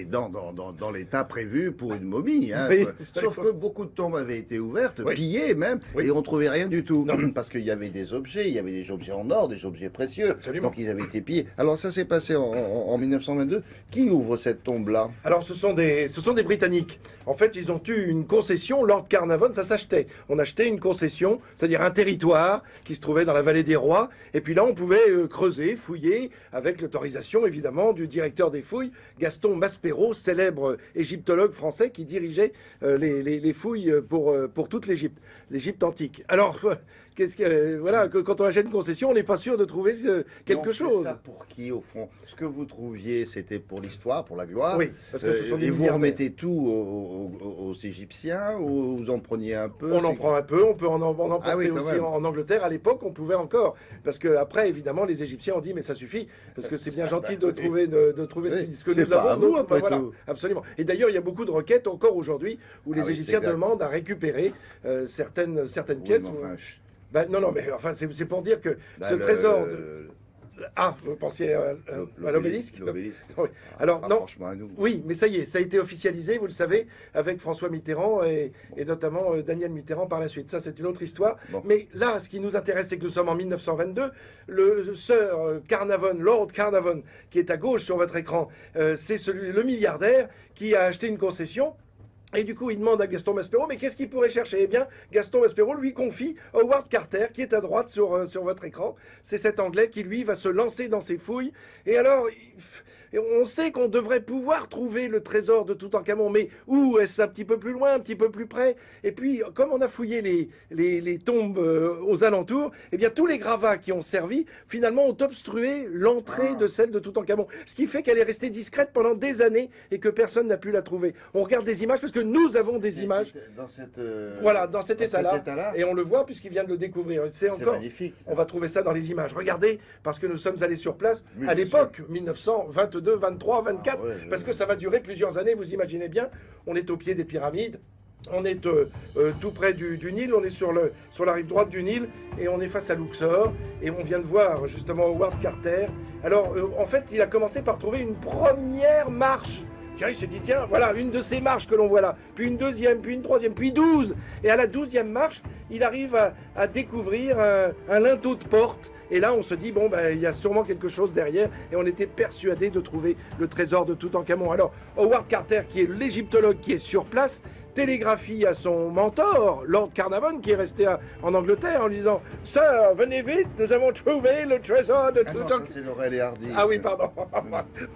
était dans l'état prévu pour une momie. Hein. Oui. Sauf que beaucoup de tombes avaient été ouvertes, Oui. pillées même, Oui. et on trouvait rien du tout. Non. Parce qu'il y avait des objets, il y avait des objets en or, des objets précieux. Absolument. Donc ils avaient été pillés. Alors ça s'est passé en 1922. Qui ouvre cette tombe-là? Alors ce sont des Britanniques. En fait, ils ont eu une concession, Lord Carnarvon, ça s'achetait. On achetait une concession, c'est-à-dire un territoire qui se trouvait dans la vallée des Rois. Et puis là, on pouvait creuser, fouiller, avec l'autorisation évidemment du directeur des fouilles, Gaston Maspero, célèbre égyptologue français qui dirigeait les fouilles pour toute l'Égypte antique. Alors, voilà, quand on achète une concession, on n'est pas sûr de trouver quelque chose. Ça pour qui, au fond? Ce que vous trouviez, c'était pour l'histoire, pour la gloire. Oui, parce que ce sont des et vous milliardaires. remettez tout aux Égyptiens ou vous en preniez un peu? On en prend un peu, on peut en emporter Ah oui, quand aussi même. en Angleterre. À l'époque, on pouvait encore. Parce que après, évidemment, les Égyptiens ont dit, mais ça suffit, parce que c'est bien gentil de trouver, ce que C'est nous pas avons. à vous, d'autres, après voilà, tout. absolument. Et d'ailleurs, il y a beaucoup de requêtes encore aujourd'hui où les Ah oui, Égyptiens c'est exact. demandent à récupérer certaines Oui, pièces. mais enfin, chut. Ben, non, mais enfin, c'est pour dire que Bah, ce trésor... Ah, vous pensiez à l'obélisque? L'obélisque. Oui. Alors, Pas non. franchement à nous. Oui, mais ça y est, ça a été officialisé, vous le savez, avec François Mitterrand et notamment Daniel Mitterrand par la suite. Ça, c'est une autre histoire. Bon. Mais là, ce qui nous intéresse, c'est que nous sommes en 1922. Le Sir Carnarvon, Lord Carnarvon, qui est à gauche sur votre écran, c'est le milliardaire qui a acheté une concession. Et du coup, il demande à Gaston Maspero, mais qu'est-ce qu'il pourrait chercher? Eh bien, Gaston Maspero lui confie Howard Carter, qui est à droite sur votre écran. C'est cet Anglais qui, lui, va se lancer dans ses fouilles. Et alors, on sait qu'on devrait pouvoir trouver le trésor de Toutankhamon, mais où? Est-ce un petit peu plus loin, un petit peu plus près? Et puis, comme on a fouillé les tombes aux alentours, eh bien, tous les gravats qui ont servi, finalement, ont obstrué l'entrée de celle de Toutankhamon. Ce qui fait qu'elle est restée discrète pendant des années et que personne n'a pu la trouver. On regarde des images parce que nous avons des images. Dans cette, Voilà, dans cet état-là. état-là. Et on le voit puisqu'il vient de le découvrir. C'est encore. magnifique. On va trouver ça dans les images. Regardez, parce que nous sommes allés sur place Oui, à bien l'époque, 1922, 23, 24, Ah ouais, parce que ça va durer plusieurs années, vous imaginez bien. On est au pied des pyramides. On est tout près du Nil, on est sur la rive droite du Nil et on est face à Luxor et on vient de voir justement Howard Carter. Alors en fait il a commencé par trouver une première marche. Tiens, il s'est dit, tiens, voilà, une de ces marches que l'on voit là, puis une deuxième, puis une troisième, puis 12. Et à la 12e marche, il arrive à découvrir un linteau de porte. Et là, on se dit, bon, ben, il y a sûrement quelque chose derrière. Et on était persuadé de trouver le trésor de Toutankhamon. Alors, Howard Carter, qui est l'égyptologue qui est sur place, télégraphie à son mentor, Lord Carnarvon, qui est resté en Angleterre, en lui disant, Sir, venez vite, nous avons trouvé le trésor de Ah non, ça, Toutankhamon. c'est Laurel et Hardy. Ah oui, pardon.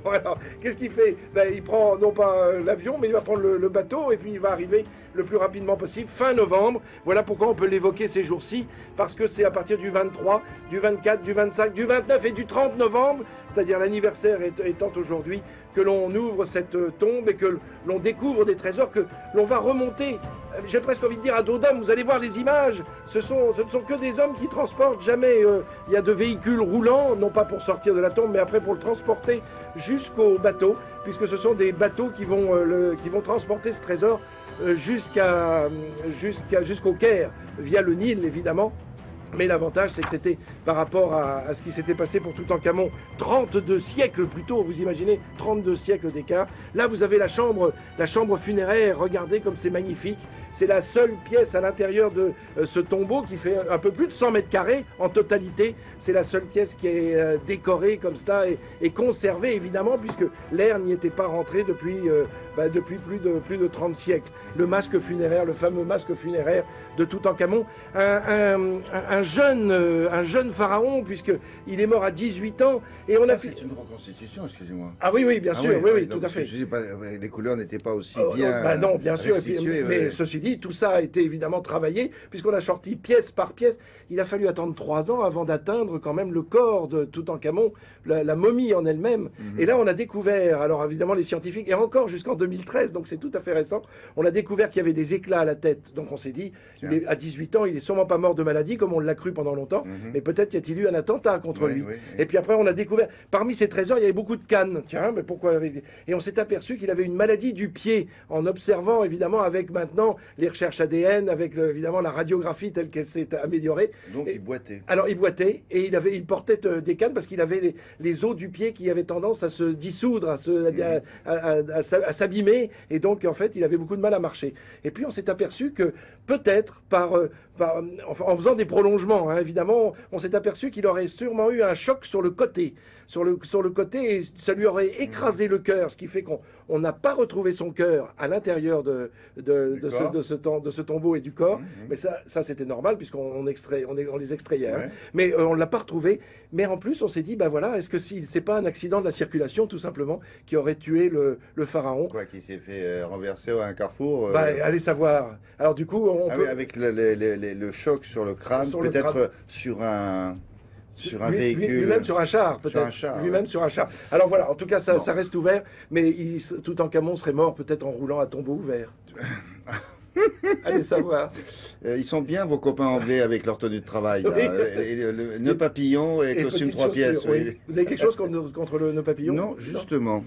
Voilà. Qu'est-ce qu'il fait? Ben, il prend non pas l'avion, mais il va prendre le bateau et puis il va arriver le plus rapidement possible, fin novembre. Voilà pourquoi on peut l'évoquer ces jours-ci, parce que c'est à partir du 23, du 24, du 25, du 29 et du 30 novembre, c'est-à-dire l'anniversaire étant aujourd'hui, que l'on ouvre cette tombe et que l'on découvre des trésors que l'on va remonter. J'ai presque envie de dire à dos d'homme, vous allez voir les images, ce ne sont que des hommes qui transportent, jamais il y a de véhicules roulants, non pas pour sortir de la tombe, mais après pour le transporter jusqu'au bateau, puisque ce sont des bateaux qui vont transporter ce trésor jusqu'au Caire, via le Nil évidemment. Mais l'avantage, c'est que c'était par rapport à ce qui s'était passé pour Toutankhamon 32 siècles plus tôt, vous imaginez, 32 siècles d'écart. Là, vous avez la chambre funéraire, regardez comme c'est magnifique. C'est la seule pièce à l'intérieur de ce tombeau qui fait un peu plus de 100 mètres carrés en totalité. C'est la seule pièce qui est décorée comme cela et conservée, évidemment, puisque l'air n'y était pas rentré depuis plus de 30 siècles. Le masque funéraire, le fameux masque funéraire de Toutankhamon, un jeune pharaon, puisqu'il est mort à 18 ans. Et on Ça, a fait... c'est une reconstitution, excusez-moi. Ah oui, bien sûr, oui, tout donc, à fait. Je dis pas, les couleurs n'étaient pas aussi bien. Bah non, bien sûr. restituées, Mais ouais. ceci dit, tout ça a été évidemment travaillé, puisqu'on a sorti pièce par pièce. Il a fallu attendre 3 ans avant d'atteindre quand même le corps de Toutankhamon, la momie en elle-même. Et là, on a découvert, alors évidemment les scientifiques, et encore jusqu'en 2013, donc c'est tout à fait récent, on a découvert qu'il y avait des éclats à la tête. Donc on s'est dit, à 18 ans, il est sûrement pas mort de maladie, comme on l'a l'a cru pendant longtemps, mais peut-être y a-t-il eu un attentat contre Oui, lui. oui, oui. Et puis après, on a découvert, parmi ses trésors, il y avait beaucoup de cannes. Tiens, mais pourquoi Et on s'est aperçu qu'il avait une maladie du pied, en observant, évidemment, avec maintenant les recherches ADN, avec évidemment la radiographie telle qu'elle s'est améliorée. Donc Et- il boitait. Alors, il boitait et il portait des cannes parce qu'il avait les os du pied qui avaient tendance à se dissoudre, à s'abîmer. Et donc, en fait, il avait beaucoup de mal à marcher. Et puis, on s'est aperçu que peut-être, enfin, en faisant des prolongements, hein, évidemment, on s'est aperçu qu'il aurait sûrement eu un choc sur le côté. Sur le côté, et ça lui aurait écrasé le cœur, ce qui fait qu'on n'a pas retrouvé son cœur à l'intérieur de ce tombeau et du corps. Mais ça c'était normal, puisqu'on on les extrayait. Hein. Ouais. Mais on ne l'a pas retrouvé. Mais en plus, on s'est dit, ben voilà, est-ce que c'est pas un accident de la circulation, tout simplement, qui aurait tué le pharaon? Quoi, qui s'est fait renverser à un carrefour Allez savoir. Alors du coup, on ah peut... oui, avec le choc sur le crâne, Sur le peut-être crâne. sur un Lui- véhicule. Lui-même sur un char, peut-être. Sur un char, Lui-même ouais. sur un char. Alors voilà, en tout cas, ça Bon. reste ouvert, mais Toutankhamon serait mort peut-être en roulant à tombeau ouvert. Allez savoir. Ils sont bien vos copains anglais avec leur tenue de travail. Oui. Là. Le nœud papillon et costume petites 3 pièces. chaussures, oui. Oui. Vous avez quelque chose contre le nœud papillon? Non, justement.